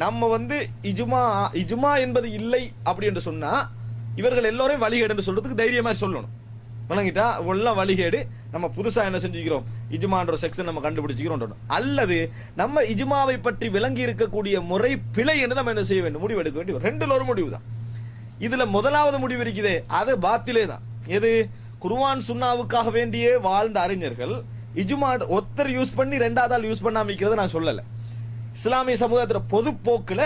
நம்ம இஜ்மா இஜ்மா என்பது இல்லை அப்படி என்று சொன்னா இவர்கள் எல்லோரையும் வழிகேடு என்று சொல்றதுக்கு தைரியமா சொல்லணும். விளங்கிட்டா எல்லாம் வழிகேடு, நம்ம புதுசா என்ன செஞ்சுக்கிறோம், இஜ்மான்ற செக்ஷன் நம்ம கண்டுபிடிச்சிக்கிறோம். அல்லது நம்ம இஜ்மாவை பற்றி விளங்கி இருக்கக்கூடிய முறை பிழை என்று நம்ம என்ன செய்ய வேண்டும், முடிவு எடுக்க வேண்டும். ரெண்டுல ஒரு முடிவு தான். இதுல முதலாவது முடிவு இருக்குதே அது பாத்திலே தான். எது, குர்ஆன் சுன்னாவுக்காக வேண்டியே வாழ்ந்த அறிஞர்கள் இஜ்மா ஒத்தர் யூஸ் பண்ணி ரெண்டாவது ஆள் யூஸ் பண்ணாம இருக்கிறத நான் சொல்லல. இஸ்லாமிய சமுதாயத்தில் பொது போக்குல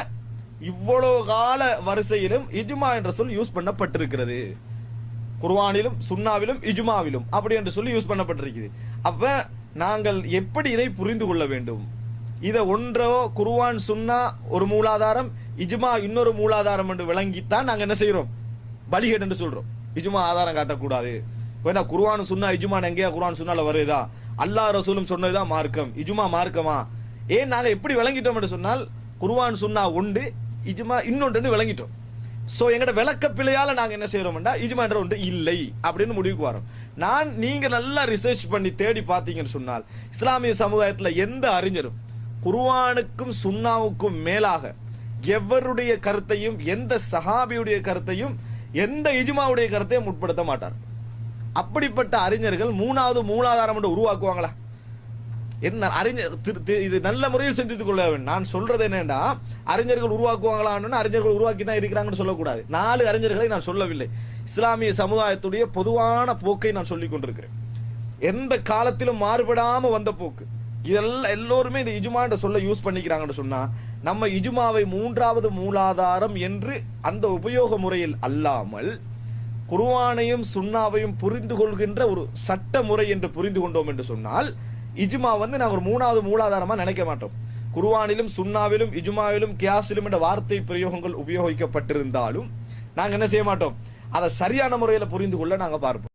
இவ்வளவு கால வரிசையிலும் இஜ்மா என்ற சொல் யூஸ் பண்ணப்பட்டிருக்கிறது. குர்ஆனிலும் சுன்னாவிலும் இஜ்மாவிலும் அப்படி என்று சொல்லி யூஸ் பண்ணப்பட்டிருக்கிறது. அப்ப நாங்கள் எப்படி இதை புரிந்து கொள்ள வேண்டும்? இதை ஒன்றோ குர்ஆன் சுன்னா ஒரு மூலாதாரம், இஜ்மா இன்னொரு மூலாதாரம் என்று விளங்கித்தான் நாங்க என்ன செய்யறோம், வழிகேடு என்று சொல்றோம். இஜ்மா ஆதாரம் காட்டக்கூடாது. குர்ஆன் சுன்னா இஜ்மா எங்கேயா குர்ஆன் சுன்னால வருதா, அல்லாஹ் ரசூலும் சொன்னதுதான் மார்க்கம், இஜ்மா மார்க்கமா? ஏன் நாங்க எப்படி விளங்கிட்டோம் என்று சொன்னால் குர்ஆன் சுன்னா ஒன்று, இஜ்மா இன்னொன்று விளங்கிட்டோம். சோ எங்கட விளக்க பிழையால நாங்க என்ன செய்யறோம்டா இஜ்மா என்ற ஒன்று இல்லை அப்படின்னு முடிவுக்கு வரோம். நீங்க நல்லா ரிசர்ச் பண்ணி தேடி பார்த்தீங்கன்னு சொன்னால் இஸ்லாமிய சமுதாயத்தில் எந்த அறிஞரும் குர்ஆனுக்கும் சுன்னாவுக்கும் மேலாக எவருடைய கருத்தையும், எந்த சஹாபியுடைய கருத்தையும், எந்த இஜ்மாவுடைய கருத்தையும் முற்படுத்த மாட்டார். அப்படிப்பட்ட அறிஞர்கள் மூணாவது மூலாதாரம் என்று உருவாக்குவாங்களா? என்ன அறிஞர் இது நல்ல முறையில் சிந்தித்துக் கொள்ள வேண்டும். நான் சொல்றது என்னன்னா, அறிஞர்கள் உருவாக்குவாங்களான்னு அறிஞர்கள் உருவாக்கி தான் இருக்கிறாங்கன்னு சொல்லக்கூடாது. 4 அறிஞர்களை நான் சொல்லவில்லை. இஸ்லாமிய சமுதாயத்துடைய பொதுவான போக்கை நான் சொல்லிக் கொண்டிருக்கிறேன். எந்த காலத்திலும் மாறுபடாம வந்த போக்கு. இதெல்லாம் எல்லோருமே இந்த இஜ்மா என்ற சொல்ல யூஸ் பண்ணிக்கிறாங்கன்னு சொன்னா நம்ம இஜ்மாவை மூன்றாவது மூலாதாரம் என்று அந்த உபயோக முறையில் அல்லாமல் குர்ஆனையும் சுன்னாவையும் புரிந்து கொள்கின்ற ஒரு சட்ட முறை என்று புரிந்து கொண்டோம் என்று சொன்னால் இஜ்மா நாங்கள் ஒரு மூணாவது மூலாதாரமா நினைக்க மாட்டோம். குர்ஆனிலும் சுன்னாவிலும் இஜ்மாவிலும் கியாஸிலும் என்ற வார்த்தை பிரயோகங்கள் உபயோகிக்கப்பட்டிருந்தாலும் நாங்க என்ன செய்ய மாட்டோம், அதை சரியான முறையில் புரிந்து கொள்ள நாங்க பார்ப்போம்.